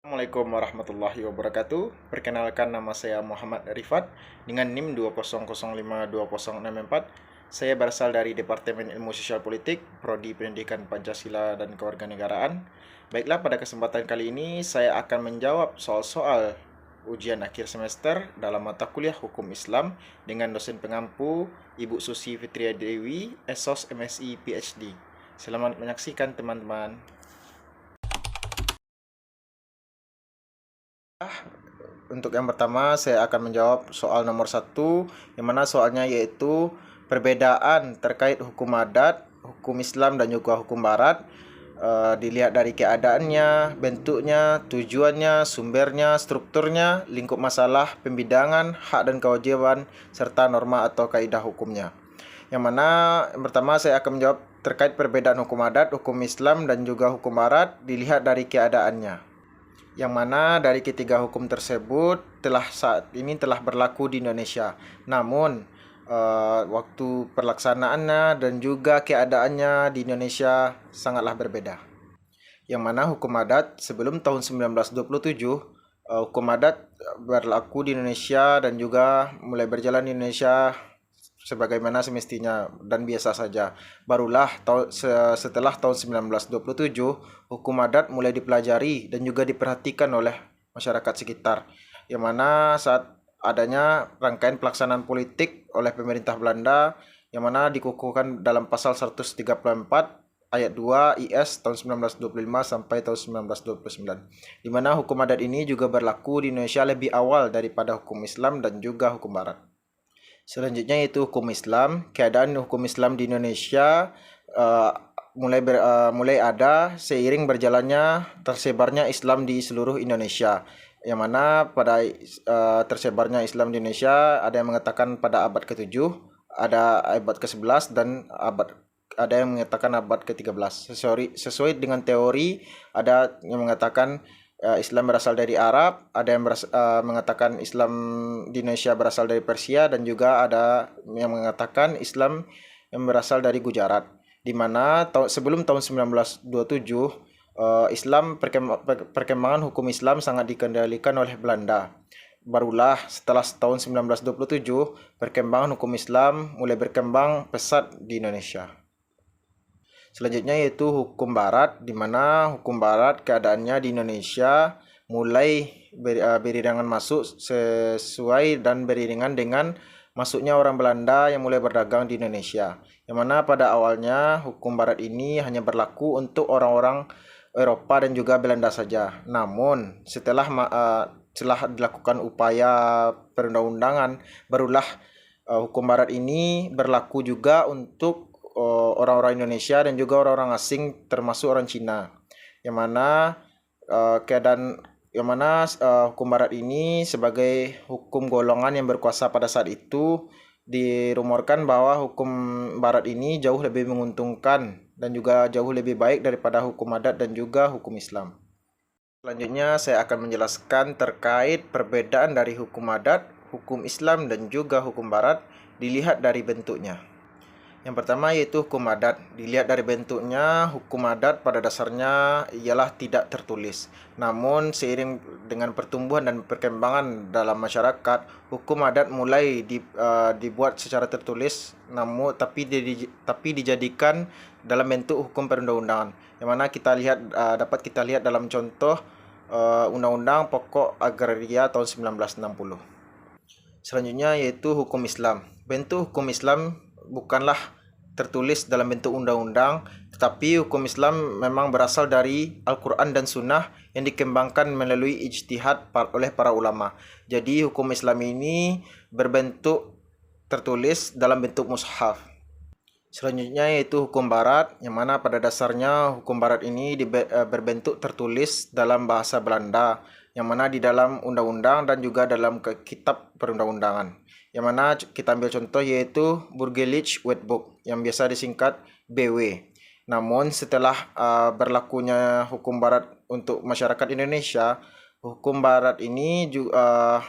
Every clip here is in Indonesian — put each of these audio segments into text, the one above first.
Assalamualaikum warahmatullahi wabarakatuh. Perkenalkan, nama saya Muhammad Rifat dengan NIM 200520664. Saya berasal dari Departemen Ilmu Sosial Politik, Prodi Pendidikan Pancasila dan Kewarganegaraan. Baiklah, pada kesempatan kali ini saya akan menjawab soal-soal ujian akhir semester dalam mata kuliah Hukum Islam dengan dosen pengampu Ibu Susi Fitria Dewi, SOS MSI PhD. Selamat menyaksikan teman-teman. Untuk yang pertama, saya akan menjawab soal nomor 1, yang mana soalnya yaitu perbedaan terkait hukum adat, hukum Islam dan juga hukum Barat. Dilihat dari keadaannya, bentuknya, tujuannya, sumbernya, strukturnya, lingkup masalah, pembidangan, hak dan kewajiban, serta norma atau kaidah hukumnya. Yang mana yang pertama saya akan menjawab terkait perbedaan hukum adat, hukum Islam dan juga hukum Barat dilihat dari keadaannya. Yang mana dari ketiga hukum tersebut saat ini telah berlaku di Indonesia. Namun waktu pelaksanaannya dan juga keadaannya di Indonesia sangatlah berbeda. Yang mana hukum adat sebelum tahun 1927, hukum adat berlaku di Indonesia dan juga mulai berjalan di Indonesia sebagaimana semestinya dan biasa saja. Barulah setelah tahun 1927, hukum adat mulai dipelajari dan juga diperhatikan oleh masyarakat sekitar. Yang mana saat adanya rangkaian pelaksanaan politik oleh pemerintah Belanda, yang mana dikukuhkan dalam pasal 134 ayat 2 IS tahun 1925 sampai tahun 1929. Di mana hukum adat ini juga berlaku di Indonesia lebih awal daripada hukum Islam dan juga hukum Barat. Selanjutnya yaitu hukum Islam. Keadaan hukum Islam di Indonesia mulai ada seiring berjalannya tersebarnya Islam di seluruh Indonesia. Yang mana pada tersebarnya Islam di Indonesia ada yang mengatakan pada abad ke-7, ada abad ke-11 dan ada yang mengatakan abad ke-13. Sesuai dengan teori, ada yang mengatakan Islam berasal dari Arab, ada yang mengatakan Islam di Indonesia berasal dari Persia, dan juga ada yang mengatakan Islam yang berasal dari Gujarat. Di mana sebelum tahun 1927, perkembangan hukum Islam sangat dikendalikan oleh Belanda. Barulah setelah tahun 1927, perkembangan hukum Islam mulai berkembang pesat di Indonesia. Selanjutnya yaitu hukum Barat, di mana hukum Barat keadaannya di Indonesia mulai beriringan masuk sesuai dan beriringan dengan masuknya orang Belanda yang mulai berdagang di Indonesia. Yang mana pada awalnya hukum Barat ini hanya berlaku untuk orang-orang Eropa dan juga Belanda saja. Namun setelah dilakukan upaya perundang-undangan, barulah hukum Barat ini berlaku juga untuk orang-orang Indonesia dan juga orang-orang asing termasuk orang Cina. Yang mana hukum Barat ini sebagai hukum golongan yang berkuasa pada saat itu, dirumorkan bahwa hukum Barat ini jauh lebih menguntungkan dan juga jauh lebih baik daripada hukum adat dan juga hukum Islam. Selanjutnya saya akan menjelaskan terkait perbedaan dari hukum adat, hukum Islam dan juga hukum Barat dilihat dari bentuknya. Yang pertama yaitu hukum adat. Dilihat dari bentuknya, hukum adat pada dasarnya ialah tidak tertulis. Namun seiring dengan pertumbuhan dan perkembangan dalam masyarakat, hukum adat mulai dibuat secara tertulis, tapi dijadikan dalam bentuk hukum perundang-undangan. Yang mana dapat kita lihat dalam contoh Undang-Undang Pokok Agraria tahun 1960. Selanjutnya yaitu hukum Islam. Bentuk hukum Islam bukanlah tertulis dalam bentuk undang-undang, tetapi hukum Islam memang berasal dari Al-Quran dan Sunnah yang dikembangkan melalui ijtihad oleh para ulama. Jadi hukum Islam ini berbentuk tertulis dalam bentuk mushaf. Selanjutnya yaitu hukum Barat, yang mana pada dasarnya hukum Barat ini berbentuk tertulis dalam bahasa Belanda, yang mana di dalam undang-undang dan juga dalam kitab perundang-undangan. Yang mana kita ambil contoh yaitu Burgerlich Wetboek yang biasa disingkat BW. Namun setelah berlakunya hukum barat untuk masyarakat Indonesia, hukum barat ini juga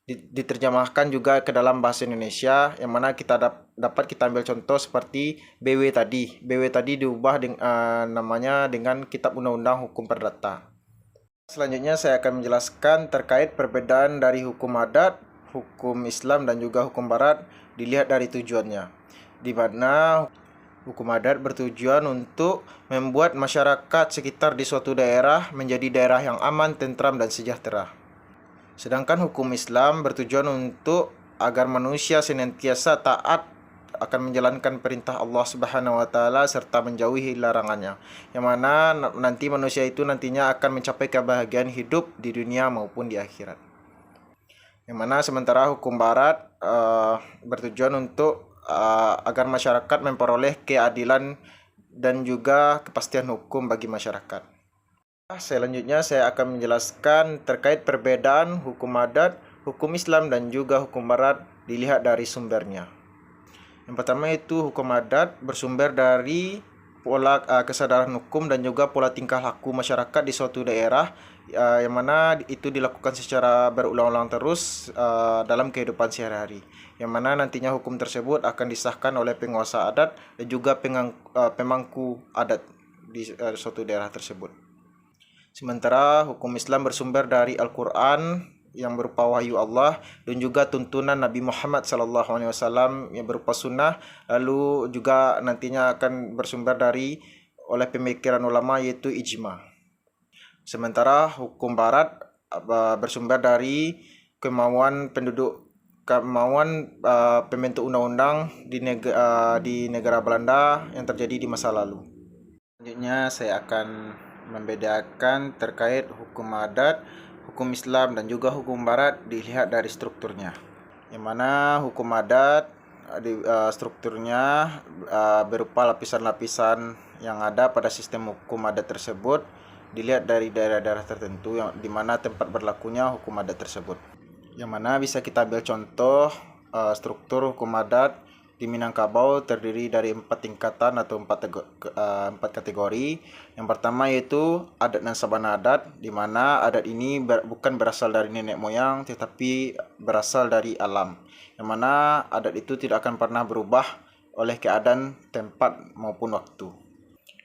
diterjemahkan juga ke dalam bahasa Indonesia, yang mana kita dapat kita ambil contoh seperti BW tadi. BW tadi diubah namanya dengan Kitab Undang-Undang Hukum Perdata. Selanjutnya saya akan menjelaskan terkait perbedaan dari hukum adat, hukum Islam dan juga hukum barat dilihat dari tujuannya. Di mana hukum adat bertujuan untuk membuat masyarakat sekitar di suatu daerah menjadi daerah yang aman, tentram dan sejahtera. Sedangkan hukum Islam bertujuan untuk agar manusia senantiasa taat akan menjalankan perintah Allah Subhanahu wa taala serta menjauhi larangannya. Yang mana nanti manusia itu nantinya akan mencapai kebahagiaan hidup di dunia maupun di akhirat. Yang mana sementara hukum barat bertujuan untuk agar masyarakat memperoleh keadilan dan juga kepastian hukum bagi masyarakat. Selanjutnya saya akan menjelaskan terkait perbedaan hukum adat, hukum Islam dan juga hukum barat dilihat dari sumbernya. Yang pertama itu hukum adat bersumber dari pola kesadaran hukum dan juga pola tingkah laku masyarakat di suatu daerah, yang mana itu dilakukan secara berulang-ulang terus dalam kehidupan sehari-hari, yang mana nantinya hukum tersebut akan disahkan oleh penguasa adat dan juga pemangku adat di suatu daerah tersebut. Sementara hukum Islam bersumber dari Al-Quran yang berupa wahyu Allah dan juga tuntunan Nabi Muhammad SAW yang berupa sunnah, lalu juga nantinya akan bersumber dari oleh pemikiran ulama yaitu ijma. Sementara hukum barat bersumber dari kemauan pembentuk undang-undang di negara Belanda yang terjadi di masa lalu. Selanjutnya saya akan membedakan terkait hukum adat, hukum Islam dan juga hukum barat dilihat dari strukturnya. Yang mana hukum adat strukturnya berupa lapisan-lapisan yang ada pada sistem hukum adat tersebut dilihat dari daerah-daerah tertentu yang dimana tempat berlakunya hukum adat tersebut. Yang mana bisa kita ambil contoh struktur hukum adat di Minangkabau terdiri dari 4 tingkatan atau 4 kategori. Yang pertama yaitu adat dan sabana adat, di mana adat ini bukan berasal dari nenek moyang tetapi berasal dari alam, yang mana adat itu tidak akan pernah berubah oleh keadaan, tempat maupun waktu.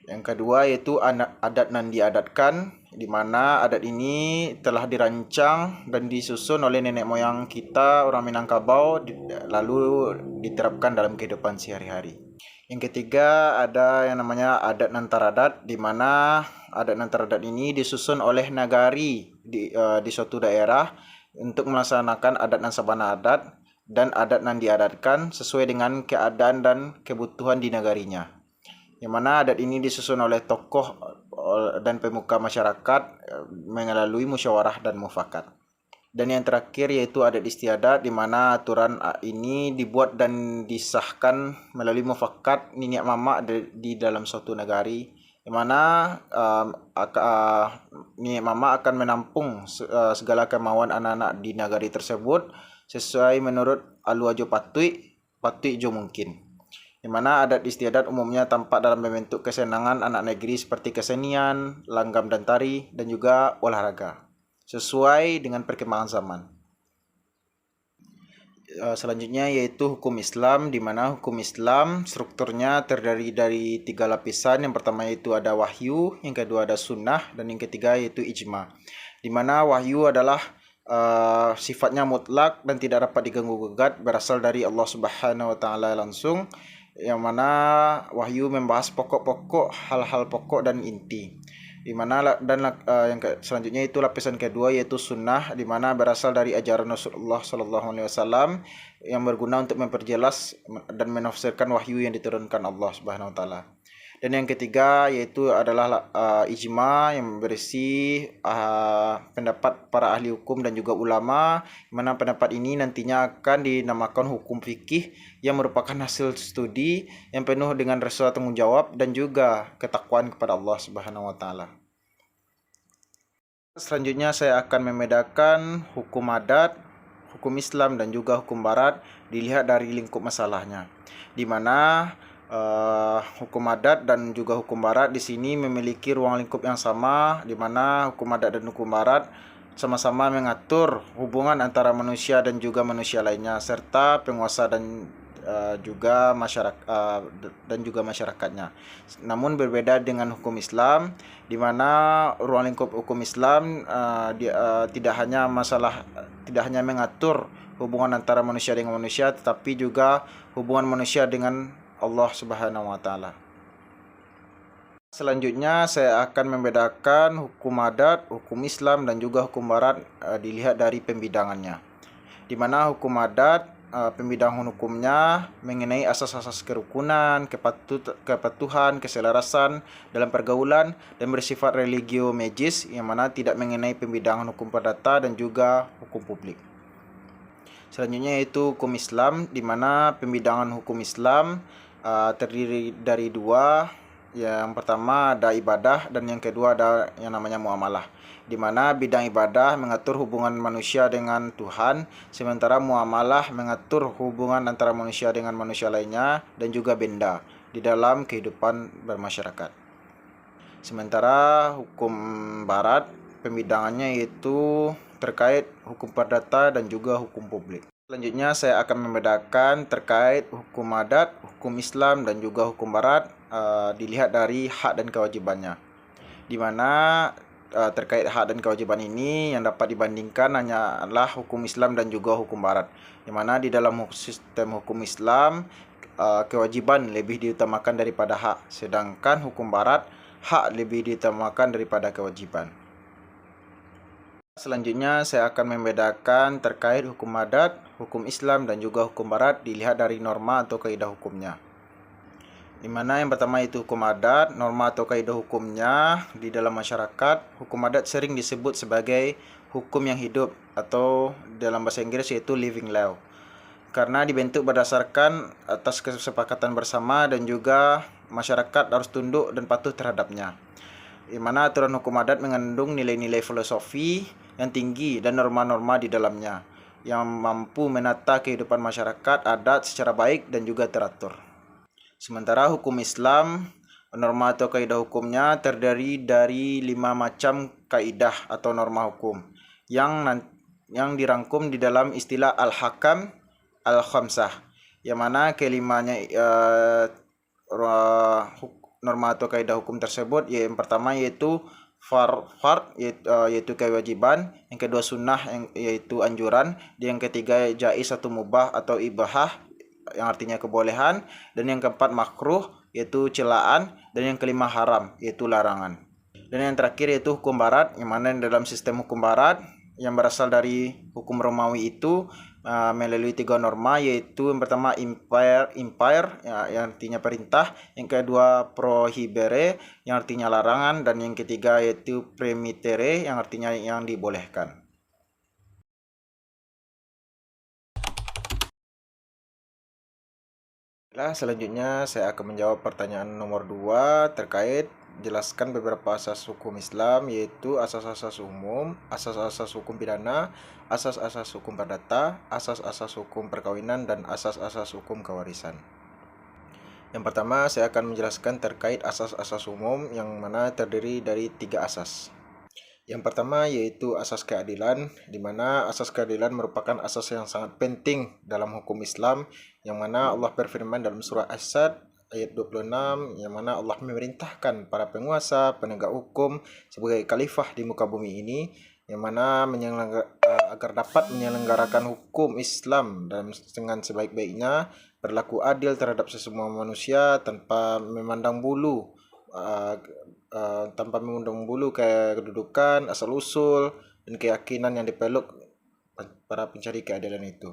Yang kedua yaitu adat nan diadatkan, di mana adat ini telah dirancang dan disusun oleh nenek moyang kita orang Minangkabau lalu diterapkan dalam kehidupan sehari-hari. Yang ketiga ada yang namanya adat nantaradat, di mana adat nantaradat ini disusun oleh nagari di suatu daerah untuk melaksanakan adat dan sabana adat dan adat nan diadatkan sesuai dengan keadaan dan kebutuhan di nagarinya. Yang mana adat ini disusun oleh tokoh dan pemuka masyarakat melalui musyawarah dan mufakat. Dan yang terakhir yaitu adat istiadat, di mana aturan ini dibuat dan disahkan melalui mufakat niniak mama di dalam suatu negari, di mana niniak mama akan menampung segala kemauan anak-anak di negari tersebut sesuai menurut aluajo patui jo mungkin. Di mana adat istiadat umumnya tampak dalam bentuk kesenangan anak negeri seperti kesenian, langgam dan tari, dan juga olahraga, sesuai dengan perkembangan zaman. Selanjutnya yaitu hukum Islam, di mana hukum Islam strukturnya terdiri dari 3 lapisan. Yang pertama yaitu ada wahyu, yang kedua ada sunnah, dan yang ketiga yaitu ijma. Di mana wahyu adalah sifatnya mutlak dan tidak dapat diganggu-gugat, berasal dari Allah Subhanahu wa taala langsung, yang mana wahyu membahas pokok-pokok, hal-hal pokok dan inti. Di mana yang selanjutnya itu lapisan kedua yaitu sunnah, di mana berasal dari ajaran Rasulullah SAW yang berguna untuk memperjelas dan menafsirkan wahyu yang diturunkan Allah Subhanahu wa taala. Dan yang ketiga yaitu adalah ijma, yang berisi pendapat para ahli hukum dan juga ulama, di mana pendapat ini nantinya akan dinamakan hukum fikih yang merupakan hasil studi yang penuh dengan rasa tanggung jawab dan juga ketakwaan kepada Allah Subhanahu wa taala. Selanjutnya saya akan membedakan hukum adat, hukum Islam dan juga hukum barat dilihat dari lingkup masalahnya, di mana hukum adat dan juga hukum barat di sini memiliki ruang lingkup yang sama, di mana hukum adat dan hukum barat sama-sama mengatur hubungan antara manusia dan juga manusia lainnya, serta penguasa dan juga masyarakatnya. Namun berbeda dengan hukum Islam, di mana ruang lingkup hukum Islam tidak hanya mengatur hubungan antara manusia dengan manusia, tetapi juga hubungan manusia dengan Allah Subhanahu wa taala. Selanjutnya saya akan membedakan hukum adat, hukum Islam dan juga hukum barat dilihat dari pembidangannya. Di mana hukum adat pembidangan hukumnya mengenai asas-asas kerukunan, kepatuhan, keselarasan dalam pergaulan dan bersifat religio magis, yang mana tidak mengenai pembidangan hukum perdata dan juga hukum publik. Selanjutnya yaitu hukum Islam, di mana pembidangan hukum Islam terdiri dari dua. Yang pertama ada ibadah dan yang kedua ada yang namanya muamalah, di mana bidang ibadah mengatur hubungan manusia dengan Tuhan, sementara muamalah mengatur hubungan antara manusia dengan manusia lainnya dan juga benda di dalam kehidupan bermasyarakat. Sementara hukum barat pembidangannya yaitu terkait hukum perdata dan juga hukum publik. Selanjutnya saya akan membedakan terkait hukum adat, hukum Islam dan juga hukum barat dilihat dari hak dan kewajibannya. Di mana terkait hak dan kewajiban ini yang dapat dibandingkan hanyalah hukum Islam dan juga hukum barat. Di mana di dalam sistem hukum Islam kewajiban lebih diutamakan daripada hak, sedangkan hukum barat hak lebih diutamakan daripada kewajiban. Selanjutnya saya akan membedakan terkait hukum adat, hukum Islam dan juga hukum barat dilihat dari norma atau kaidah hukumnya. Di mana yang pertama itu hukum adat, norma atau kaidah hukumnya di dalam masyarakat. Hukum adat sering disebut sebagai hukum yang hidup atau dalam bahasa Inggris yaitu living law, karena dibentuk berdasarkan atas kesepakatan bersama dan juga masyarakat harus tunduk dan patuh terhadapnya. Di mana aturan hukum adat mengandung nilai-nilai filosofi yang tinggi dan norma-norma di dalamnya yang mampu menata kehidupan masyarakat adat secara baik dan juga teratur. Sementara hukum Islam, norma atau kaidah hukumnya terdiri dari 5 macam kaidah atau norma hukum yang dirangkum di dalam istilah al-hakam al-khamsah, yang mana kelimanya norma atau kaidah hukum tersebut yang pertama yaitu fard yaitu kewajiban, yang kedua sunnah yaitu anjuran, yang ketiga jaiz atau mubah atau ibahah yang artinya kebolehan, dan yang keempat makruh yaitu celaan, dan yang kelima haram yaitu larangan. Dan yang terakhir yaitu hukum barat, yang mana dalam sistem hukum barat yang berasal dari hukum Romawi itu melalui 3 norma, yaitu yang pertama impere yang artinya perintah, yang kedua prohibere yang artinya larangan, dan yang ketiga yaitu permittere yang artinya yang dibolehkan. Selanjutnya saya akan menjawab pertanyaan nomor 2 terkait jelaskan beberapa asas hukum Islam, yaitu asas-asas umum, asas-asas hukum pidana, asas-asas hukum perdata, asas-asas hukum perkawinan, dan asas-asas hukum kewarisan. Yang pertama saya akan menjelaskan terkait asas-asas umum, yang mana terdiri dari 3 asas. Yang pertama yaitu asas keadilan, di mana asas keadilan merupakan asas yang sangat penting dalam hukum Islam, yang mana Allah berfirman dalam surah As-Sad ayat 26, yang mana Allah memerintahkan para penguasa, penegak hukum sebagai khalifah di muka bumi ini, yang mana agar dapat menyelenggarakan hukum Islam dengan sebaik-baiknya, berlaku adil terhadap sesama manusia tanpa memandang bulu kedudukan, asal-usul, dan keyakinan yang dipeluk para pencari keadilan itu.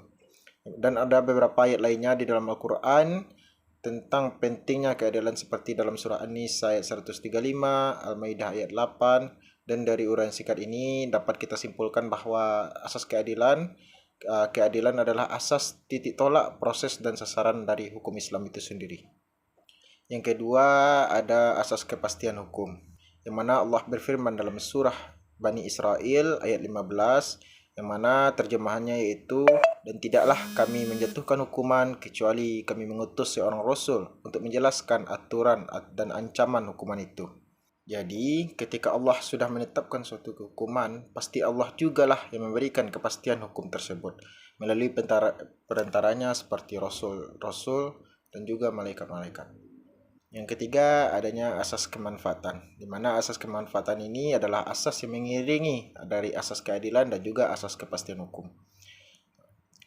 Dan ada beberapa ayat lainnya di dalam Al-Quran tentang pentingnya keadilan, seperti dalam surah An-Nisa ayat 135, Al-Maidah ayat 8. Dan dari uraian singkat ini dapat kita simpulkan bahwa asas keadilan adalah asas titik tolak proses dan sasaran dari hukum Islam itu sendiri. Yang kedua ada asas kepastian hukum, yang mana Allah berfirman dalam surah Bani Israel ayat 15, yang mana terjemahannya yaitu, dan tidaklah kami menjatuhkan hukuman kecuali kami mengutus seorang rasul untuk menjelaskan aturan dan ancaman hukuman itu. Jadi, ketika Allah sudah menetapkan suatu hukuman, pasti Allah jugalah yang memberikan kepastian hukum tersebut melalui perantaranya seperti rasul-rasul dan juga malaikat-malaikat. Yang ketiga, adanya asas kemanfaatan, di mana asas kemanfaatan ini adalah asas yang mengiringi dari asas keadilan dan juga asas kepastian hukum.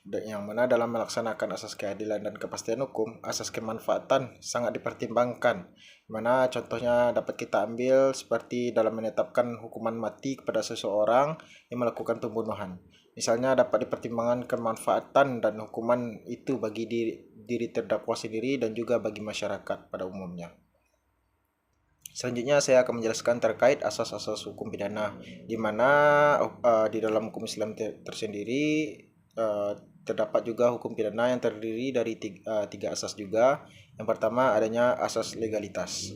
Yang mana dalam melaksanakan asas keadilan dan kepastian hukum, asas kemanfaatan sangat dipertimbangkan. Mana contohnya dapat kita ambil seperti dalam menetapkan hukuman mati kepada seseorang yang melakukan pembunuhan. Misalnya dapat dipertimbangkan kemanfaatan dan hukuman itu bagi diri terdakwa sendiri dan juga bagi masyarakat pada umumnya. Selanjutnya saya akan menjelaskan terkait asas-asas hukum pidana, di mana di dalam hukum Islam tersendiri terdapat juga hukum pidana yang terdiri dari tiga asas juga. Yang pertama adanya asas legalitas,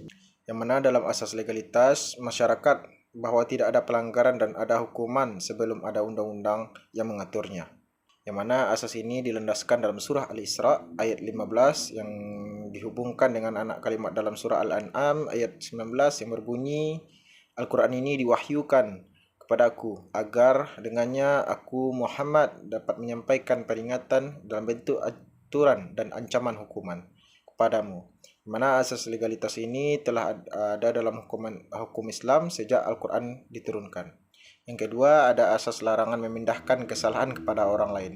yang mana dalam asas legalitas masyarakat bahwa tidak ada pelanggaran dan ada hukuman sebelum ada undang-undang yang mengaturnya. Yang mana asas ini dilandaskan dalam surah Al-Isra ayat 15 yang dihubungkan dengan anak kalimat dalam surah Al-An'am ayat 19 yang berbunyi, Al-Quran ini diwahyukan kepadaku agar dengannya aku Muhammad dapat menyampaikan peringatan dalam bentuk aturan dan ancaman hukuman kepadamu. Mana asas legalitas ini telah ada dalam hukum Islam sejak Al-Quran diturunkan. Yang kedua, ada asas larangan memindahkan kesalahan kepada orang lain.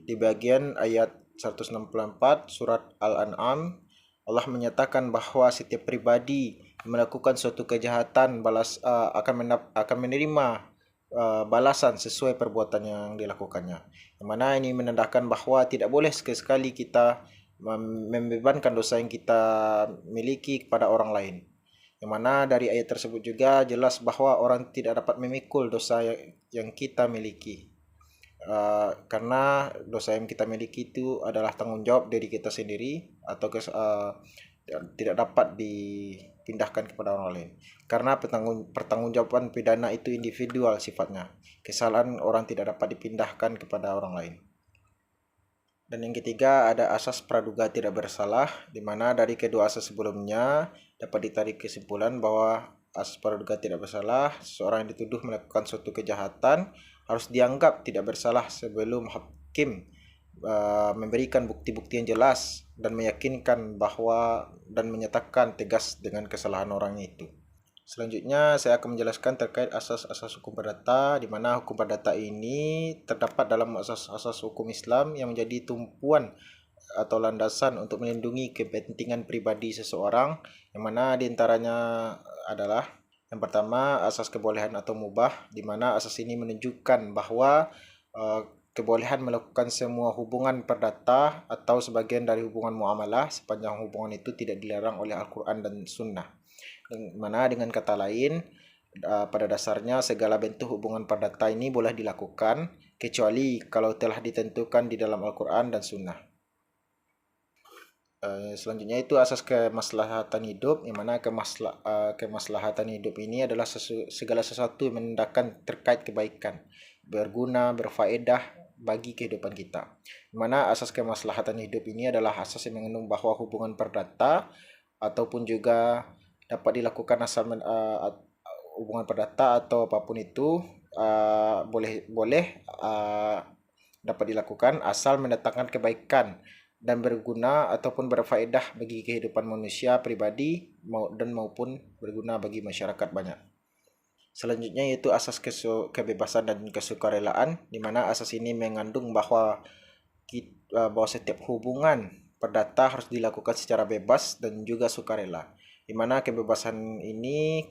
Di bagian ayat 164 surat Al-An'am, Allah menyatakan bahwa setiap pribadi yang melakukan suatu kejahatan akan menerima balasan sesuai perbuatan yang dilakukannya. Yang mana ini menandakan bahwa tidak boleh sekali-sekali kita membebankan dosa yang kita miliki kepada orang lain. Yang mana dari ayat tersebut juga jelas bahwa orang tidak dapat memikul dosa yang kita miliki. Karena dosa yang kita miliki itu adalah tanggung jawab diri kita sendiri atau tidak dapat dipindahkan kepada orang lain. Karena pertanggungjawaban pidana itu individual sifatnya. Kesalahan orang tidak dapat dipindahkan kepada orang lain. Dan yang ketiga ada asas praduga tidak bersalah, di mana dari kedua asas sebelumnya dapat ditarik kesimpulan bahwa asas praduga tidak bersalah, seseorang yang dituduh melakukan suatu kejahatan harus dianggap tidak bersalah sebelum hakim memberikan bukti-bukti yang jelas dan meyakinkan bahwa dan menyatakan tegas dengan kesalahan orang itu. Selanjutnya saya akan menjelaskan terkait asas-asas hukum perdata, di mana hukum perdata ini terdapat dalam asas-asas hukum Islam yang menjadi tumpuan atau landasan untuk melindungi kepentingan pribadi seseorang, yang mana diantaranya adalah yang pertama asas kebolehan atau mubah, di mana asas ini menunjukkan bahwa kebolehan melakukan semua hubungan perdata atau sebagian dari hubungan muamalah sepanjang hubungan itu tidak dilarang oleh Al-Quran dan Sunnah. Mana dengan kata lain, pada dasarnya segala bentuk hubungan perdata ini boleh dilakukan kecuali kalau telah ditentukan di dalam Al-Quran dan Sunnah. Selanjutnya itu asas kemaslahatan hidup, yang mana kemaslahatan hidup ini adalah segala sesuatu yang menandakan terkait kebaikan, berguna, berfaedah bagi kehidupan kita. Yang mana asas kemaslahatan hidup ini adalah asas yang mengandung bahwa hubungan perdata ataupun juga dapat dilakukan asal hubungan perdata atau apapun itu boleh dapat dilakukan asal mendatangkan kebaikan dan berguna ataupun berfaedah bagi kehidupan manusia pribadi dan maupun berguna bagi masyarakat banyak. Selanjutnya yaitu asas kebebasan dan kesukarelaan, di mana asas ini mengandung bahwa setiap hubungan perdata harus dilakukan secara bebas dan juga sukarela, di mana kebebasan ini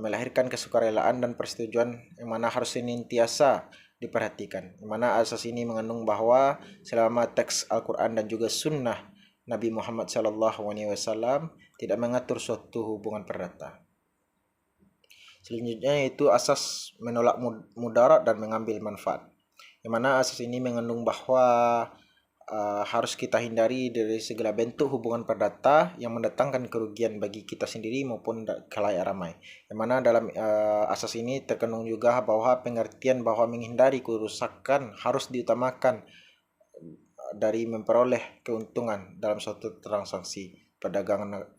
melahirkan kesukarelaan dan persetujuan yang mana harus senantiasa diperhatikan. Di mana asas ini mengandung bahwa selama teks Al-Quran dan juga Sunnah Nabi Muhammad SAW tidak mengatur suatu hubungan perdata. Selanjutnya yaitu asas menolak mudarat dan mengambil manfaat, di mana asas ini mengandung bahwa harus kita hindari dari segala bentuk hubungan perdata yang mendatangkan kerugian bagi kita sendiri maupun khalayak ramai. Yang mana dalam asas ini terkandung juga bahwa pengertian bahwa menghindari kerusakan harus diutamakan dari memperoleh keuntungan dalam suatu transaksi perdagangan.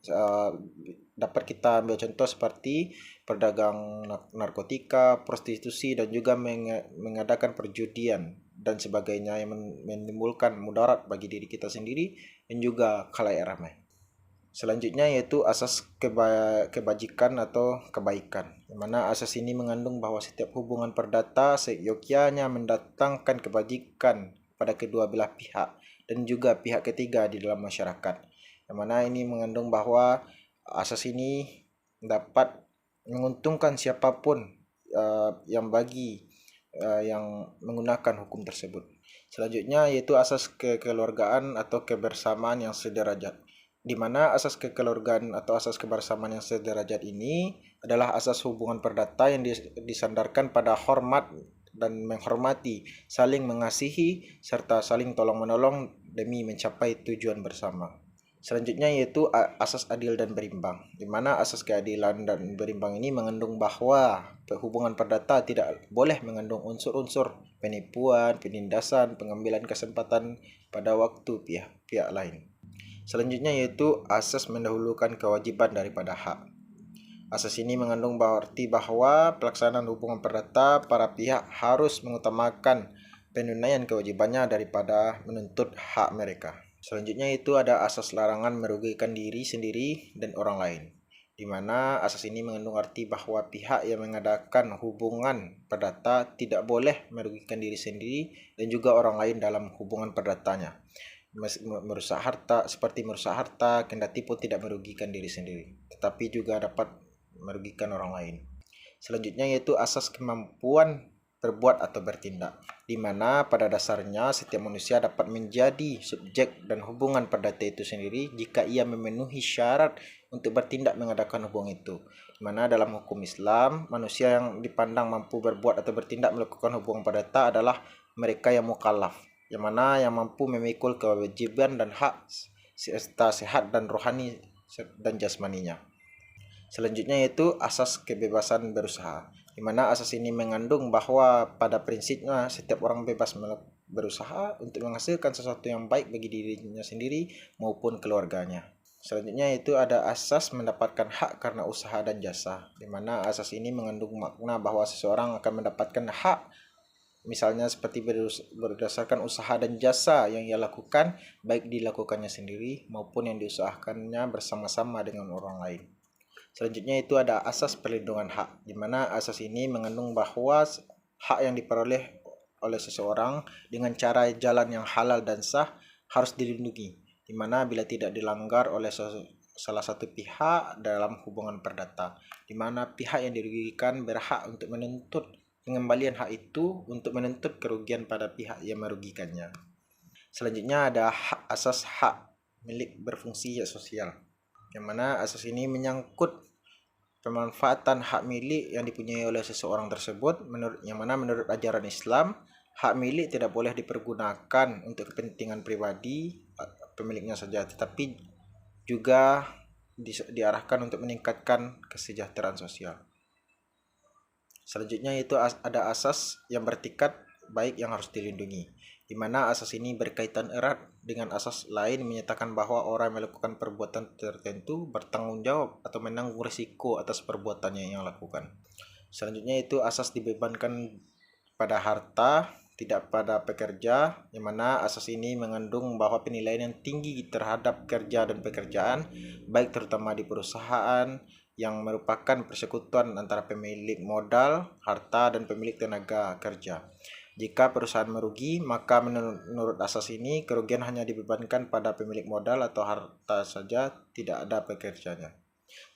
Dapat kita ambil contoh seperti perdagang narkotika, prostitusi, dan juga mengadakan perjudian dan sebagainya yang menimbulkan mudarat bagi diri kita sendiri dan juga khalayak ramai. Selanjutnya yaitu asas kebajikan atau kebaikan, di mana asas ini mengandung bahwa setiap hubungan perdata seyogyanya mendatangkan kebajikan pada kedua belah pihak dan juga pihak ketiga di dalam masyarakat. Yang mana ini mengandung bahwa asas ini dapat menguntungkan siapapun yang menggunakan hukum tersebut. Selanjutnya yaitu asas kekeluargaan atau kebersamaan yang sederajat, di mana asas kekeluargaan atau asas kebersamaan yang sederajat ini adalah asas hubungan perdata yang disandarkan pada hormat dan menghormati, saling mengasihi, serta saling tolong-menolong demi mencapai tujuan bersama. Selanjutnya yaitu asas adil dan berimbang, di mana asas keadilan dan berimbang ini mengandung bahwa hubungan perdata tidak boleh mengandung unsur-unsur penipuan, penindasan, pengambilan kesempatan pada waktu pihak lain. Selanjutnya yaitu asas mendahulukan kewajiban daripada hak. Asas ini mengandung arti bahwa pelaksanaan hubungan perdata para pihak harus mengutamakan penunaian kewajibannya daripada menuntut hak mereka. Selanjutnya itu ada asas larangan merugikan diri sendiri dan orang lain, di mana asas ini mengandung arti bahwa pihak yang mengadakan hubungan perdata tidak boleh merugikan diri sendiri dan juga orang lain dalam hubungan perdatanya. Merusak harta, kendati pun tidak merugikan diri sendiri, tetapi juga dapat merugikan orang lain. Selanjutnya yaitu asas kemampuan berbuat atau bertindak, di mana pada dasarnya setiap manusia dapat menjadi subjek dan hubungan perdata itu sendiri jika ia memenuhi syarat untuk bertindak mengadakan hubungan itu. Di mana dalam hukum Islam, manusia yang dipandang mampu berbuat atau bertindak melakukan hubungan perdata adalah mereka yang mukallaf, yang mana yang mampu memikul kewajiban dan hak serta sehat dan rohani dan jasmaninya. Selanjutnya yaitu asas kebebasan berusaha, di mana asas ini mengandung bahwa pada prinsipnya setiap orang bebas berusaha untuk menghasilkan sesuatu yang baik bagi dirinya sendiri maupun keluarganya. Selanjutnya itu ada asas mendapatkan hak karena usaha dan jasa, di mana asas ini mengandung makna bahwa seseorang akan mendapatkan hak, misalnya seperti berdasarkan usaha dan jasa yang ia lakukan, baik dilakukannya sendiri maupun yang diusahakannya bersama-sama dengan orang lain. Selanjutnya itu ada asas perlindungan hak, di mana asas ini mengandung bahwa hak yang diperoleh oleh seseorang dengan cara jalan yang halal dan sah harus dilindungi, di mana bila tidak dilanggar oleh salah satu pihak dalam hubungan perdata, di mana pihak yang dirugikan berhak untuk menuntut pengembalian hak itu untuk menuntut kerugian pada pihak yang merugikannya. Selanjutnya ada asas hak milik berfungsi sosial, yang mana asas ini menyangkut pemanfaatan hak milik yang dipunyai oleh seseorang tersebut, yang mana menurut ajaran Islam, hak milik tidak boleh dipergunakan untuk kepentingan pribadi pemiliknya saja, tetapi juga diarahkan untuk meningkatkan kesejahteraan sosial. Selanjutnya itu ada asas yang bertikat baik yang harus dilindungi, di mana asas ini berkaitan erat dengan asas lain menyatakan bahwa orang yang melakukan perbuatan tertentu bertanggung jawab atau menanggung risiko atas perbuatannya yang lakukan. Selanjutnya itu asas dibebankan pada harta, tidak pada pekerja, di mana asas ini mengandung bahwa penilaian yang tinggi terhadap kerja dan pekerjaan, baik terutama di perusahaan yang merupakan persekutuan antara pemilik modal, harta, dan pemilik tenaga kerja. Jika perusahaan merugi, maka menurut asas ini kerugian hanya dibebankan pada pemilik modal atau harta saja, tidak ada pekerjanya.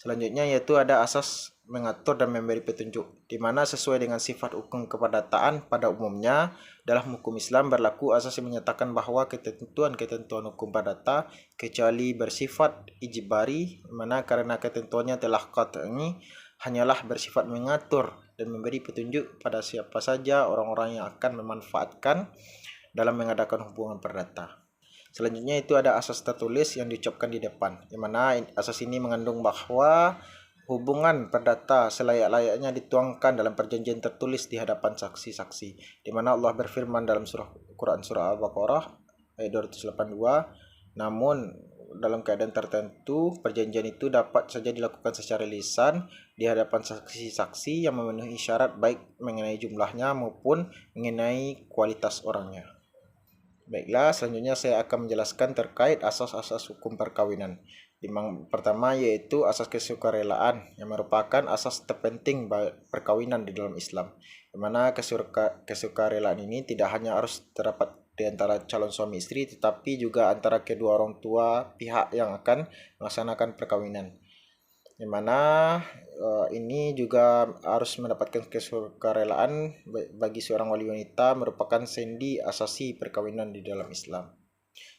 Selanjutnya yaitu ada asas mengatur dan memberi petunjuk, di mana sesuai dengan sifat hukum keperdataan pada umumnya dalam hukum Islam berlaku asas yang menyatakan bahwa ketentuan-ketentuan hukum perdata kecuali bersifat ijbari, mana karena ketentuannya telah qat'i, hanyalah bersifat mengatur dan memberi petunjuk pada siapa saja orang-orang yang akan memanfaatkan dalam mengadakan hubungan perdata. Selanjutnya itu ada asas tertulis yang diucapkan di depan, di mana asas ini mengandung bahwa hubungan perdata selayak-layaknya dituangkan dalam perjanjian tertulis di hadapan saksi-saksi, di mana Allah berfirman dalam Quran surah Al-Baqarah ayat 282, namun dalam keadaan tertentu perjanjian itu dapat saja dilakukan secara lisan di hadapan saksi-saksi yang memenuhi syarat baik mengenai jumlahnya maupun mengenai kualitas orangnya. Baiklah, selanjutnya saya akan menjelaskan terkait asas-asas hukum perkawinan. Yang pertama yaitu asas kesukarelaan, yang merupakan asas terpenting perkawinan di dalam Islam. Di mana kesukarelaan ini tidak hanya harus terdapat di antara calon suami istri, tetapi juga antara kedua orang tua pihak yang akan melaksanakan perkawinan. Di mana ini juga harus mendapatkan kesukarelaan bagi seorang wali wanita merupakan sendi asasi perkawinan di dalam Islam.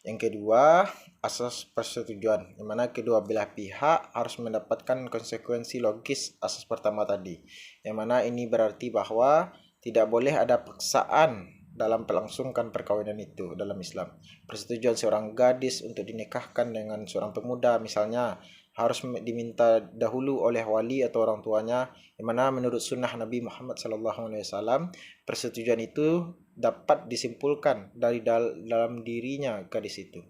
Yang kedua, asas persetujuan, di mana kedua belah pihak harus mendapatkan konsekuensi logis asas pertama tadi. Yang mana ini berarti bahwa tidak boleh ada paksaan dalam melangsungkan perkawinan itu dalam Islam. Persetujuan seorang gadis untuk dinikahkan dengan seorang pemuda misalnya harus diminta dahulu oleh wali atau orang tuanya, di mana menurut sunnah Nabi Muhammad SAW persetujuan itu dapat disimpulkan dari dalam dirinya gadis itu.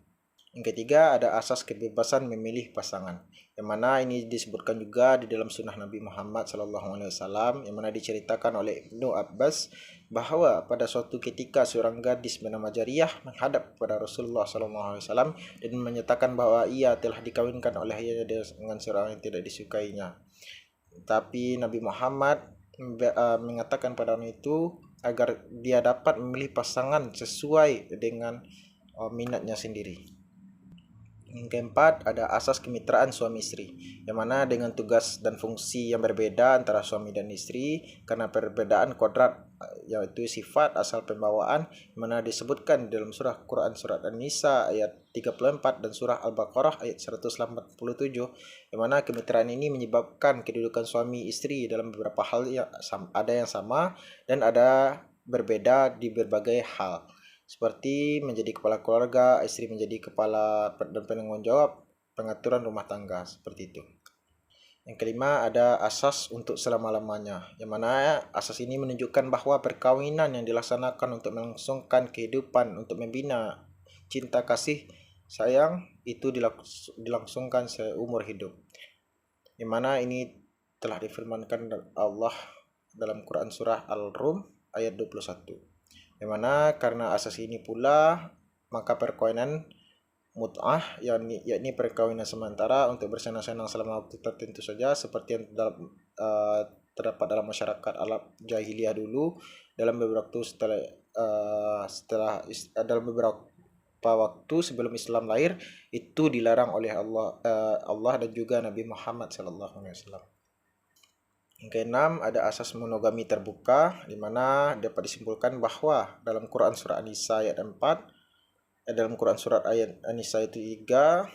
Yang ketiga ada asas kebebasan memilih pasangan, yang mana ini disebutkan juga di dalam sunnah Nabi Muhammad SAW, yang mana diceritakan oleh Ibnu Abbas bahwa pada suatu ketika seorang gadis bernama Jariyah menghadap kepada Rasulullah SAW dan menyatakan bahwa ia telah dikawinkan olehnya dengan seorang yang tidak disukainya. Tapi Nabi Muhammad mengatakan pada orang itu agar dia dapat memilih pasangan sesuai dengan minatnya sendiri. Yang keempat ada asas kemitraan suami istri, yang mana dengan tugas dan fungsi yang berbeda antara suami dan istri karena perbedaan kodrat yaitu sifat asal pembawaan, yang mana disebutkan dalam surah Quran surat An-Nisa ayat 34 dan surah Al-Baqarah ayat 187, yang mana kemitraan ini menyebabkan kedudukan suami istri dalam beberapa hal yang ada yang sama dan ada berbeda di berbagai hal, seperti menjadi kepala keluarga, istri menjadi kepala dan penanggung jawab pengaturan rumah tangga, seperti itu. Yang kelima ada asas untuk selama-lamanya, yang mana asas ini menunjukkan bahwa perkawinan yang dilaksanakan untuk melangsungkan kehidupan, untuk membina cinta kasih sayang itu dilangsungkan seumur hidup, yang mana ini telah difirmankan Allah dalam Quran surah Al-Rum ayat 21. Yang mana karena asas ini pula maka perkawinan mut'ah yakni perkawinan sementara untuk bersenang-senang selama waktu tertentu saja, seperti yang terdapat dalam masyarakat Arab jahiliyah dulu, dalam beberapa waktu dalam beberapa waktu sebelum Islam lahir, itu dilarang oleh Allah dan juga Nabi Muhammad SAW. Yang keenam ada asas monogami terbuka, di mana dapat disimpulkan bahwa dalam Quran surah An-Nisa ayat 4, dalam Quran surat ayat An-Nisa itu 3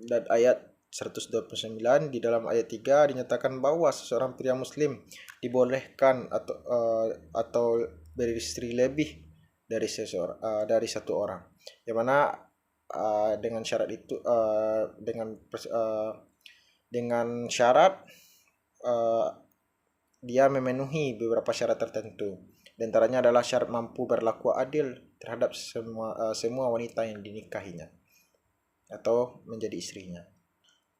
dan ayat 129, di dalam ayat 3 dinyatakan bahwa seseorang pria muslim dibolehkan atau beristri lebih dari satu orang, yang mana dengan syarat itu dengan syarat dia memenuhi beberapa syarat tertentu. Di antaranya adalah syarat mampu berlaku adil terhadap semua wanita yang dinikahinya atau menjadi istrinya.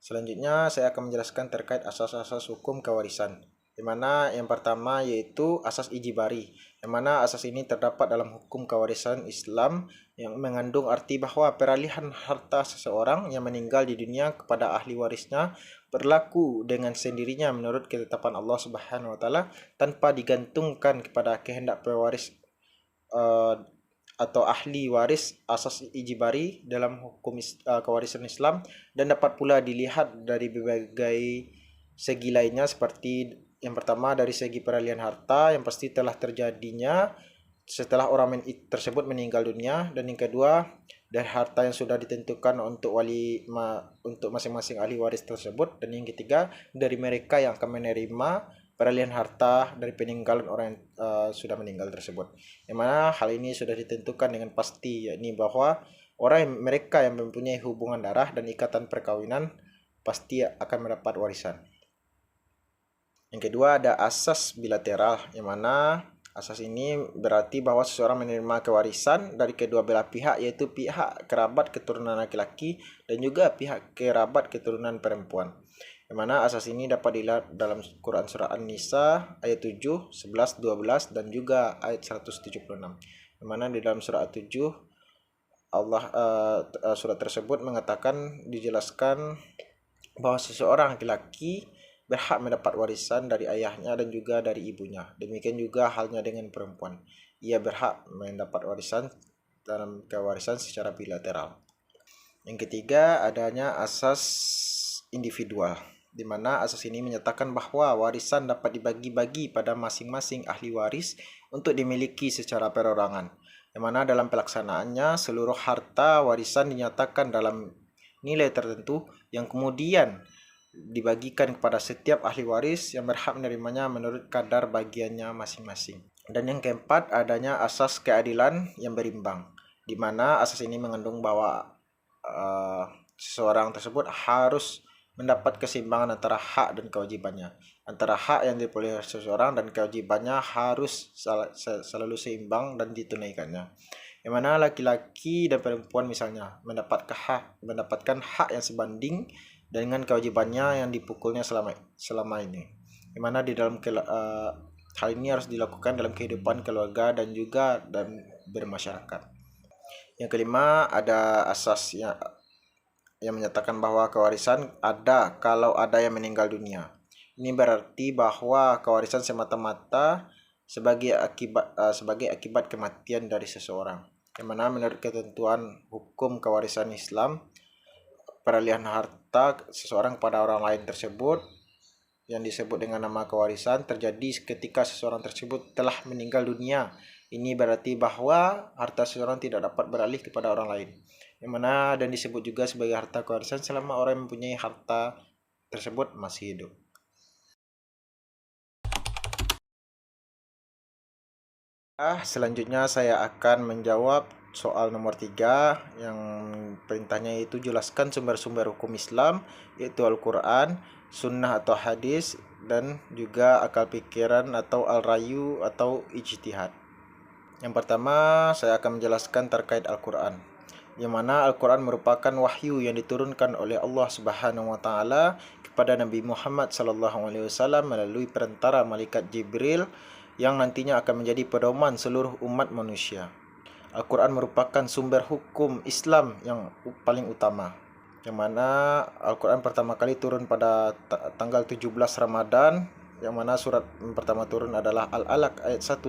Selanjutnya saya akan menjelaskan terkait asas-asas hukum kewarisan, di mana yang pertama yaitu asas ijibari, yang mana asas ini terdapat dalam hukum kewarisan Islam yang mengandung arti bahwa peralihan harta seseorang yang meninggal di dunia kepada ahli warisnya berlaku dengan sendirinya menurut ketetapan Allah Subhanahu wa taala tanpa digantungkan kepada kehendak pewaris atau ahli waris. Asas ijibari dalam hukum kewarisan Islam dan dapat pula dilihat dari berbagai segi lainnya, seperti yang pertama dari segi peralihan harta yang pasti telah terjadinya setelah orang tersebut meninggal dunia, dan yang kedua dari harta yang sudah ditentukan untuk untuk masing-masing ahli waris tersebut, dan yang ketiga dari mereka yang akan menerima peralihan harta dari peninggalan orang yang sudah meninggal tersebut, yang mana hal ini sudah ditentukan dengan pasti, yakni bahwa mereka yang mempunyai hubungan darah dan ikatan perkawinan pasti akan mendapat warisan. Yang kedua ada asas bilateral, yang mana asas ini berarti bahwa seseorang menerima kewarisan dari kedua belah pihak, yaitu pihak kerabat keturunan laki-laki dan juga pihak kerabat keturunan perempuan. Yang mana asas ini dapat dilihat dalam Quran Surah An-Nisa ayat 7, 11, 12 dan juga ayat 176. Yang mana di dalam surah 7 Allah surat tersebut mengatakan, dijelaskan bahwa seseorang laki-laki berhak mendapat warisan dari ayahnya dan juga dari ibunya. Demikian juga halnya dengan perempuan. Ia berhak mendapat warisan dalam kewarisan secara bilateral. Yang ketiga adanya asas individual, di mana asas ini menyatakan bahwa warisan dapat dibagi-bagi pada masing-masing ahli waris untuk dimiliki secara perorangan. Yang mana dalam pelaksanaannya seluruh harta warisan dinyatakan dalam nilai tertentu yang kemudian dibagikan kepada setiap ahli waris yang berhak menerimanya menurut kadar bagiannya masing-masing. Dan yang keempat adanya asas keadilan yang berimbang, di mana asas ini mengandung bahwa seseorang tersebut harus mendapat keseimbangan antara hak dan kewajibannya. Antara hak yang diperoleh seseorang dan kewajibannya harus selalu seimbang dan ditunaikannya. Yang mana laki-laki dan perempuan misalnya mendapatkan hak yang sebanding dengan kewajibannya yang dipukulnya selama ini. Yang mana di dalam hal ini harus dilakukan dalam kehidupan keluarga dan juga dan bermasyarakat. Yang kelima ada asas yang menyatakan bahwa kewarisan ada kalau ada yang meninggal dunia. Ini berarti bahwa kewarisan semata-mata sebagai akibat kematian dari seseorang. Yang mana menurut ketentuan hukum kewarisan Islam, peralihan harta seseorang kepada orang lain tersebut yang disebut dengan nama kewarisan terjadi ketika seseorang tersebut telah meninggal dunia. Ini berarti bahwa harta seseorang tidak dapat beralih kepada orang lain. Yang mana dan disebut juga sebagai harta kewarisan selama orang yang mempunyai harta tersebut masih hidup. Selanjutnya saya akan menjawab soal nomor 3 yang perintahnya itu jelaskan sumber-sumber hukum Islam, yaitu Al-Quran, Sunnah atau Hadis, dan juga akal pikiran atau Al-Rayu atau Ijtihad. Yang pertama saya akan menjelaskan terkait Al-Quran, yang mana Al-Quran merupakan wahyu yang diturunkan oleh Allah Subhanahu wa taala kepada Nabi Muhammad SAW melalui perantara malaikat Jibril yang nantinya akan menjadi pedoman seluruh umat manusia. Al-Quran merupakan sumber hukum Islam yang paling utama, yang mana Al-Quran pertama kali turun pada tanggal 17 Ramadan, yang mana surat pertama turun adalah Al-Alaq ayat 1-5.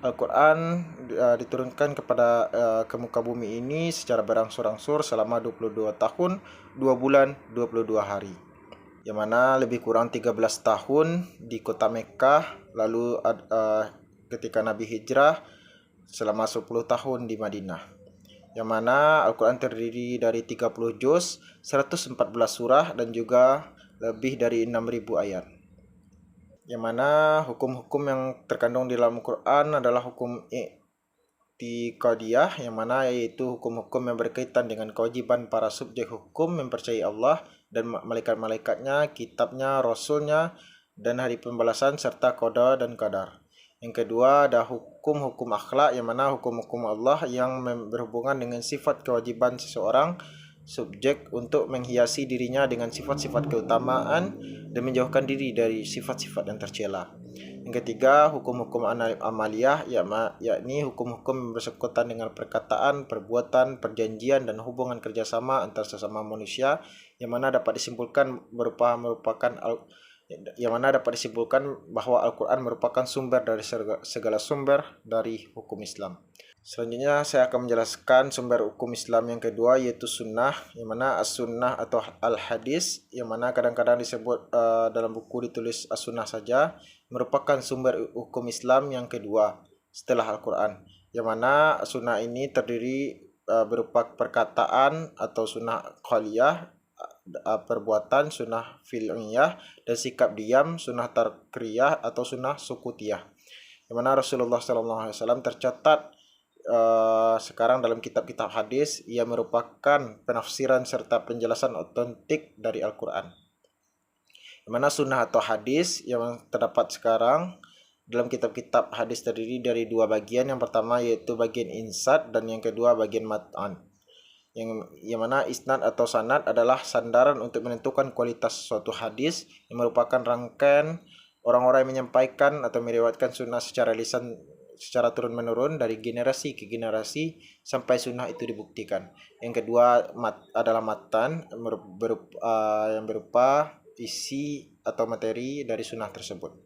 Al-Quran diturunkan ke muka bumi ini secara berangsur-angsur selama 22 tahun, 2 bulan, 22 hari. Yang mana lebih kurang 13 tahun di kota Mekkah, lalu ketika Nabi hijrah selama 10 tahun di Madinah. Yang mana Al-Quran terdiri dari 30 juz, 114 surah dan juga lebih dari 6.000 ayat. Yang mana hukum-hukum yang terkandung di dalam Quran adalah hukum i'tiqadiyah, yang mana yaitu hukum-hukum yang berkaitan dengan kewajiban para subjek hukum mempercayai Allah dan malaikat-malaikatnya, kitabnya, rasulnya, dan hari pembalasan serta qada dan qadar. Yang kedua ada hukum-hukum akhlak, yang mana hukum-hukum Allah yang berhubungan dengan sifat kewajiban seseorang subjek untuk menghiasi dirinya dengan sifat-sifat keutamaan dan menjauhkan diri dari sifat-sifat yang tercela. Yang ketiga, hukum-hukum amaliyah, yakni hukum-hukum yang bersangkutan dengan perkataan, perbuatan, perjanjian, dan hubungan kerjasama antar sesama manusia, yang mana dapat disimpulkan bahwa Al-Quran merupakan sumber dari segala sumber dari hukum Islam. Selanjutnya saya akan menjelaskan sumber hukum Islam yang kedua, yaitu sunnah, yang mana as-sunnah atau al-hadis, yang mana kadang-kadang disebut dalam buku ditulis as-sunnah saja, merupakan sumber hukum Islam yang kedua setelah Al-Quran. Yang mana sunnah ini terdiri berupa perkataan atau sunnah qauliyah, perbuatan, sunnah fi'liyah, dan sikap diam, sunnah tarkriyah atau sunnah sukutiyah. Yang mana Rasulullah SAW tercatat sekarang dalam kitab-kitab hadis, ia merupakan penafsiran serta penjelasan otentik dari Al-Quran. Yang mana sunnah atau hadis yang terdapat sekarang dalam kitab-kitab hadis terdiri dari dua bagian. Yang pertama yaitu bagian insad dan yang kedua bagian mat'an. Yang mana isnad atau sanad adalah sandaran untuk menentukan kualitas suatu hadis, yang merupakan rangkaian orang-orang yang menyampaikan atau meriwayatkan sunnah secara lisan secara turun-menurun dari generasi ke generasi sampai sunnah itu dibuktikan. Yang kedua adalah matan yang berupa isi atau materi dari sunnah tersebut.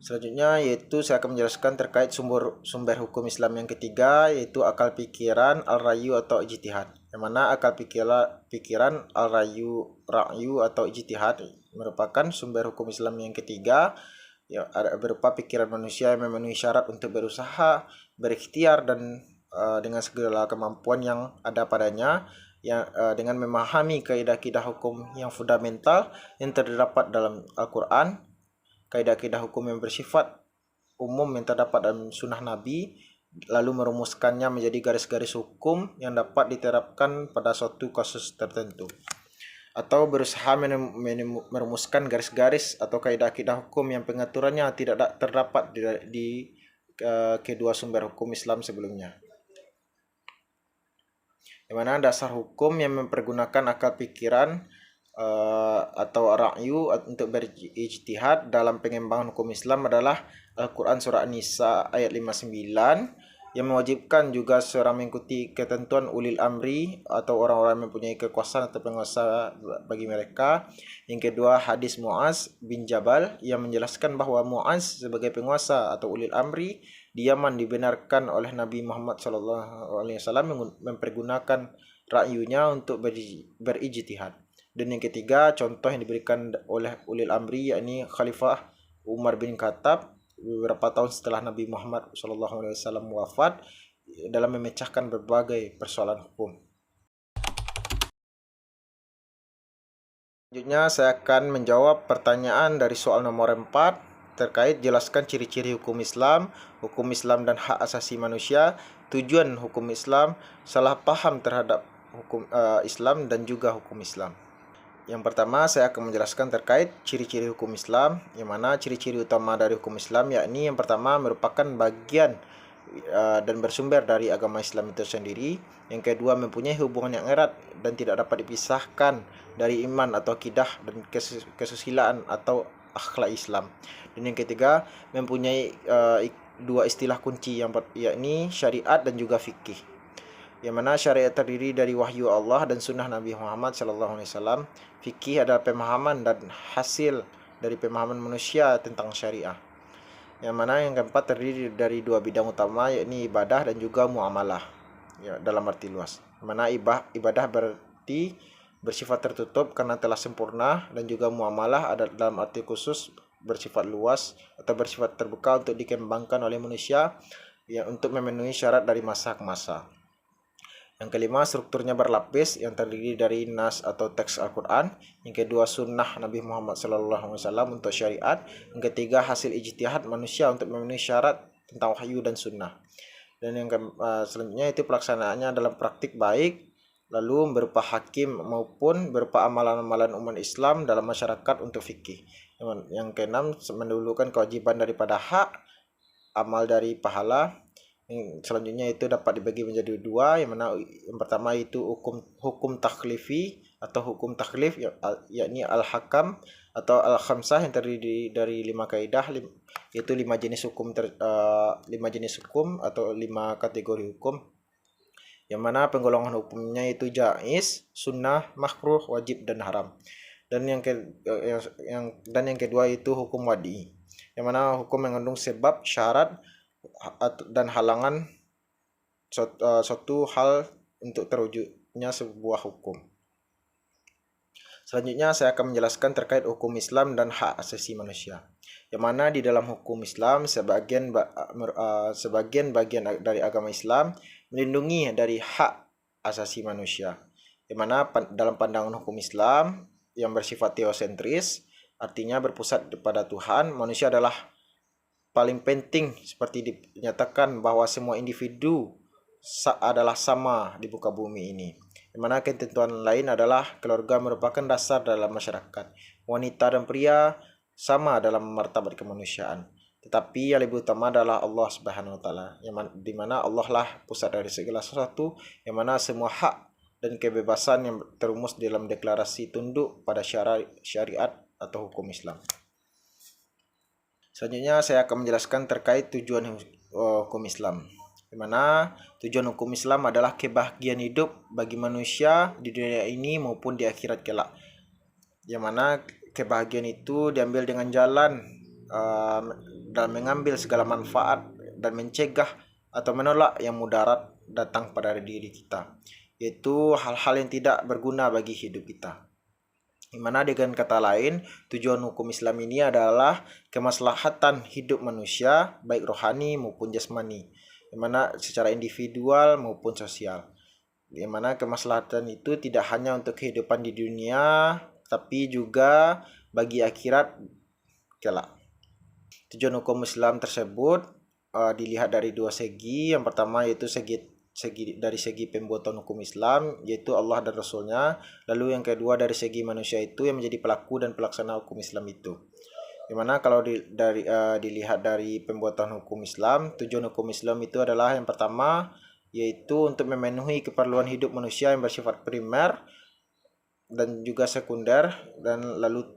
Selanjutnya yaitu saya akan menjelaskan terkait sumber hukum Islam yang ketiga, yaitu akal pikiran, al-rayu atau ijtihad. Yang mana akal pikiran, al-rayu atau ijtihad merupakan sumber hukum Islam yang ketiga, ya, berupa pikiran manusia yang memenuhi syarat untuk berusaha, berikhtiar dan dengan segala kemampuan yang ada padanya, yang dengan memahami kaidah-kaidah hukum yang fundamental yang terdapat dalam Al-Quran, kaidah-kaidah hukum yang bersifat umum yang terdapat dalam sunnah Nabi, lalu merumuskannya menjadi garis-garis hukum yang dapat diterapkan pada suatu kasus tertentu, atau berusaha merumuskan garis-garis atau kaidah-kaidah hukum yang pengaturannya tidak terdapat di kedua sumber hukum Islam sebelumnya. Di mana dasar hukum yang mempergunakan akal pikiran atau ra'yu untuk berijtihad dalam pengembangan hukum Islam adalah Al-Quran surah An-Nisa ayat 59, yang mewajibkan juga seorang mengikuti ketentuan ulil amri atau orang-orang yang mempunyai kekuasaan atau penguasa bagi mereka. Yang kedua, hadis Mu'az bin Jabal yang menjelaskan bahwa Mu'az sebagai penguasa atau ulil amri di Yaman dibenarkan oleh Nabi Muhammad SAW mempergunakan ra'yunya untuk berijtihad. Dan yang ketiga, contoh yang diberikan oleh ulil amri yakni Khalifah Umar bin Khattab beberapa tahun setelah Nabi Muhammad SAW wafat dalam memecahkan berbagai persoalan hukum. Selanjutnya saya akan menjawab pertanyaan dari soal nomor 4 terkait jelaskan ciri-ciri hukum Islam dan hak asasi manusia, tujuan hukum Islam, salah paham terhadap hukum Islam dan juga hukum Islam. Yang pertama saya akan menjelaskan terkait ciri-ciri hukum Islam, yang mana ciri-ciri utama dari hukum Islam yakni yang pertama merupakan bagian dan bersumber dari agama Islam itu sendiri. Yang kedua mempunyai hubungan yang erat dan tidak dapat dipisahkan dari iman atau akidah dan kesusilaan atau akhlak Islam. Dan yang ketiga mempunyai dua istilah kunci yakni syariat dan juga fikih. Yang mana syariat terdiri dari wahyu Allah dan sunnah Nabi Muhammad SAW. Fikih adalah pemahaman dan hasil dari pemahaman manusia tentang syariah. Yang mana yang keempat terdiri dari dua bidang utama yakni ibadah dan juga muamalah, ya, dalam arti luas. Yang mana ibadah berarti bersifat tertutup karena telah sempurna, dan juga muamalah ada dalam arti khusus bersifat luas atau bersifat terbuka untuk dikembangkan oleh manusia, ya, untuk memenuhi syarat dari masa ke masa. Yang kelima, strukturnya berlapis yang terdiri dari nas atau teks Al-Quran. Yang kedua, sunnah Nabi Muhammad SAW untuk syariat. Yang ketiga, hasil ijtihad manusia untuk memenuhi syarat tentang wahyu dan sunnah. Dan yang selanjutnya itu pelaksanaannya dalam praktik baik, lalu berupa hakim maupun berupa amalan-amalan umat Islam dalam masyarakat untuk fikih. Yang keenam, mendahulukan kewajiban daripada hak, amal dari pahala. Selanjutnya itu dapat dibagi menjadi dua, yang mana yang pertama itu hukum takhlifi atau hukum takhlif, yakni al-hakam atau al-khamsah yang terdiri dari 5 kaidah, yaitu 5 jenis hukum 5 jenis hukum atau 5 kategori hukum, yang mana penggolongan hukumnya itu jaiz, sunnah, makruh, wajib dan haram. Dan yang kedua itu hukum wadi, yang mana hukum mengandung sebab, syarat dan halangan suatu hal untuk terwujudnya sebuah hukum. Selanjutnya saya akan menjelaskan terkait hukum Islam dan hak asasi manusia, yang mana di dalam hukum Islam sebagian bagian dari agama Islam melindungi dari hak asasi manusia, yang mana dalam pandangan hukum Islam yang bersifat teosentris, artinya berpusat pada Tuhan, manusia adalah paling penting, seperti dinyatakan bahwa semua individu adalah sama di muka bumi ini. Di mana ketentuan lain adalah keluarga merupakan dasar dalam masyarakat. Wanita dan pria sama dalam martabat kemanusiaan. Tetapi yang lebih utama adalah Allah Subhanahu wa taala, di mana Allah lah pusat dari segala sesuatu, yang mana semua hak dan kebebasan yang terumus dalam deklarasi tunduk pada syariat atau hukum Islam. Selanjutnya saya akan menjelaskan terkait tujuan hukum Islam. Di mana tujuan hukum Islam adalah kebahagiaan hidup bagi manusia di dunia ini maupun di akhirat kelak. Yang mana kebahagiaan itu diambil dengan jalan dan mengambil segala manfaat dan mencegah atau menolak yang mudarat datang pada diri kita, yaitu hal-hal yang tidak berguna bagi hidup kita. Di mana dengan kata lain, tujuan hukum Islam ini adalah kemaslahatan hidup manusia baik rohani maupun jasmani, di mana secara individual maupun sosial. Di mana kemaslahatan itu tidak hanya untuk kehidupan di dunia, tapi juga bagi akhirat kelak. Tujuan hukum Islam tersebut dilihat dari dua segi. Yang pertama yaitu dari segi pembuatan hukum Islam, yaitu Allah dan Rasulnya. Lalu yang kedua dari segi manusia itu yang menjadi pelaku dan pelaksana hukum Islam itu. Dimana kalau dilihat dari pembuatan hukum Islam, tujuan hukum Islam itu adalah yang pertama yaitu untuk memenuhi keperluan hidup manusia yang bersifat primer dan juga sekunder dan lalu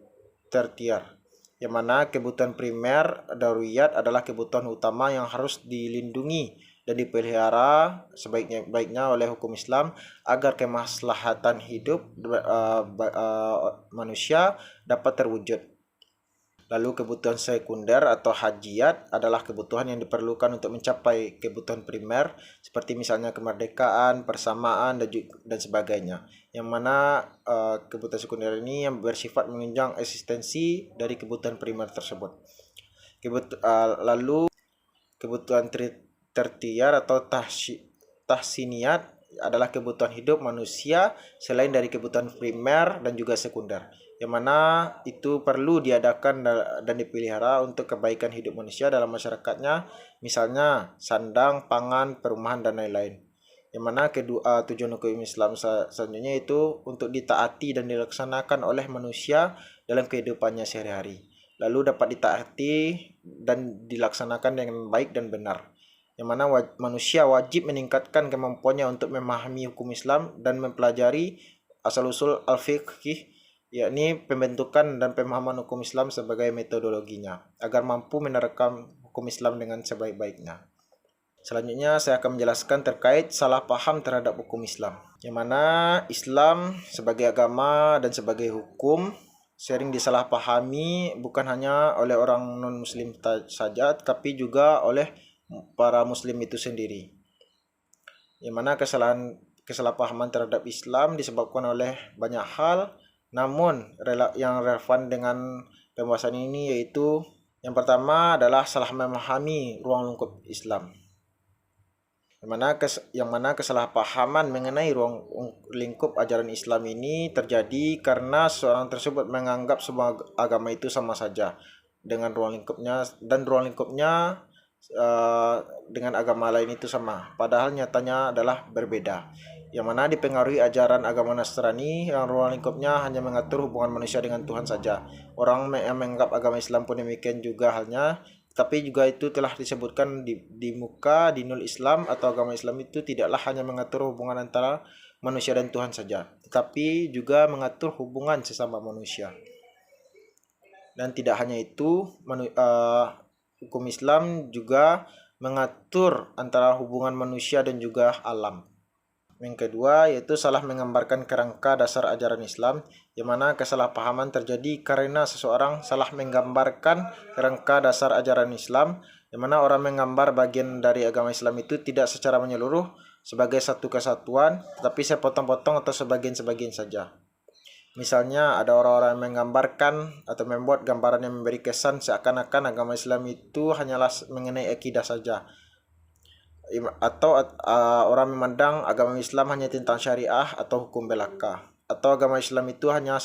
tertiar. Yang mana kebutuhan primer daruriyat adalah kebutuhan utama yang harus dilindungi dan dipelihara sebaik-baiknya oleh hukum Islam agar kemaslahatan hidup manusia dapat terwujud. Lalu kebutuhan sekunder atau hajiat adalah kebutuhan yang diperlukan untuk mencapai kebutuhan primer seperti misalnya kemerdekaan, persamaan dan sebagainya. Yang mana kebutuhan sekunder ini yang bersifat menunjang eksistensi dari kebutuhan primer tersebut. Lalu kebutuhan tertiar atau tahsiniat adalah kebutuhan hidup manusia selain dari kebutuhan primer dan juga sekunder, yang mana itu perlu diadakan dan dipelihara untuk kebaikan hidup manusia dalam masyarakatnya, misalnya sandang, pangan, perumahan, dan lain-lain. Yang mana tujuan hukum Islam selanjutnya itu untuk ditaati dan dilaksanakan oleh manusia dalam kehidupannya sehari-hari, lalu dapat ditaati dan dilaksanakan dengan baik dan benar. Yang mana manusia wajib meningkatkan kemampuannya untuk memahami hukum Islam dan mempelajari asal-usul al-fiqh, yakni pembentukan dan pemahaman hukum Islam sebagai metodologinya, agar mampu menerapkan hukum Islam dengan sebaik-baiknya. Selanjutnya saya akan menjelaskan terkait salah paham terhadap hukum Islam, yang mana Islam sebagai agama dan sebagai hukum sering disalahpahami bukan hanya oleh orang non-muslim saja, tapi juga oleh para muslim itu sendiri. Yang mana kesalahpahaman terhadap Islam disebabkan oleh banyak hal, namun yang relevan dengan pembahasan ini yaitu yang pertama adalah salah memahami ruang lingkup Islam. Yang mana kesalahpahaman mengenai ruang lingkup ajaran Islam ini terjadi karena seorang tersebut menganggap semua agama itu sama saja dengan ruang lingkupnya, dan ruang lingkupnya dengan agama lain itu sama, padahal nyatanya adalah berbeda. Yang mana dipengaruhi ajaran agama Nasrani yang ruang lingkupnya hanya mengatur hubungan manusia dengan Tuhan saja. Orang yang menganggap agama Islam pun demikian juga halnya, tapi juga itu telah disebutkan di muka dinul Islam atau agama Islam itu tidaklah hanya mengatur hubungan antara manusia dan Tuhan saja, tetapi juga mengatur hubungan sesama manusia. Dan tidak hanya itu, hukum Islam juga mengatur antara hubungan manusia dan juga alam. Yang kedua yaitu salah menggambarkan kerangka dasar ajaran Islam, yang mana kesalahpahaman terjadi karena seseorang salah menggambarkan kerangka dasar ajaran Islam, yang mana orang menggambar bagian dari agama Islam itu tidak secara menyeluruh sebagai satu kesatuan, tetapi sepotong-potong atau sebagian-sebagian saja. Misalnya ada orang-orang yang menggambarkan atau membuat gambaran yang memberi kesan seakan-akan agama Islam itu hanyalah mengenai akidah saja, atau orang memandang agama Islam hanya tentang syariah atau hukum belaka, atau agama Islam itu hanya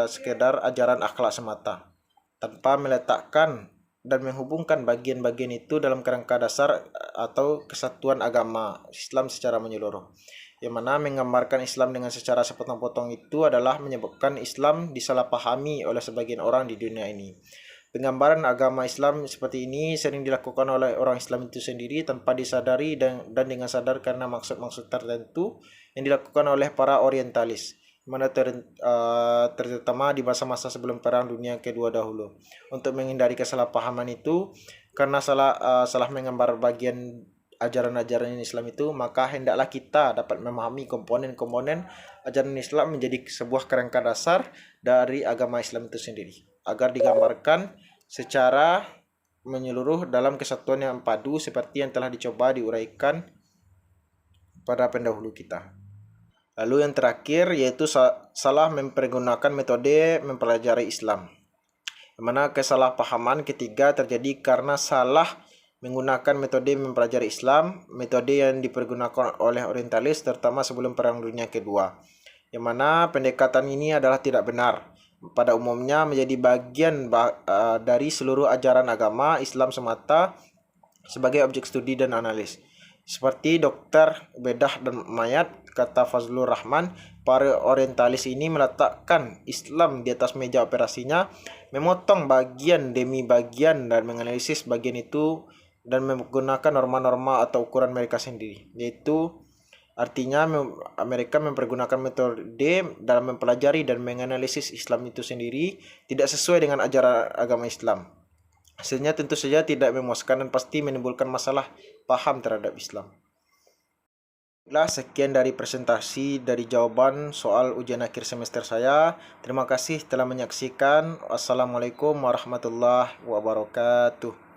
sekedar ajaran akhlak semata, tanpa meletakkan dan menghubungkan bagian-bagian itu dalam kerangka dasar atau kesatuan agama Islam secara menyeluruh. Yang mana menggambarkan Islam dengan secara sepotong-potong itu adalah menyebabkan Islam disalahpahami oleh sebagian orang di dunia ini. Penggambaran agama Islam seperti ini sering dilakukan oleh orang Islam itu sendiri tanpa disadari dan dengan sadar karena maksud-maksud tertentu yang dilakukan oleh para orientalis, mana terutama di masa-masa sebelum Perang Dunia Kedua dahulu. Untuk menghindari kesalahpahaman itu, karena salah menggambar bagian ajaran-ajaran Islam itu, maka hendaklah kita dapat memahami komponen-komponen ajaran Islam menjadi sebuah kerangka dasar dari agama Islam itu sendiri, agar digambarkan secara menyeluruh dalam kesatuan yang padu seperti yang telah dicoba diuraikan pada pendahulu kita. Lalu yang terakhir yaitu salah mempergunakan metode mempelajari Islam. Yang mana kesalahpahaman ketiga terjadi karena salah menggunakan metode mempelajari Islam, metode yang dipergunakan oleh orientalis terutama sebelum Perang Dunia Kedua. Yang mana pendekatan ini adalah tidak benar. Pada umumnya menjadi bagian dari seluruh ajaran agama Islam semata sebagai objek studi dan analis. Seperti Dr. Bedah dan Mayat, kata Fazlur Rahman, para orientalis ini meletakkan Islam di atas meja operasinya, memotong bagian demi bagian dan menganalisis bagian itu dan menggunakan norma-norma atau ukuran mereka sendiri, yaitu artinya mereka mempergunakan metode dalam mempelajari dan menganalisis Islam itu sendiri tidak sesuai dengan ajaran agama Islam. Hasilnya tentu saja tidak memuaskan dan pasti menimbulkan masalah paham terhadap Islam. Sekian dari presentasi dari jawaban soal ujian akhir semester saya. Terima kasih telah menyaksikan. Wassalamualaikum warahmatullahi wabarakatuh.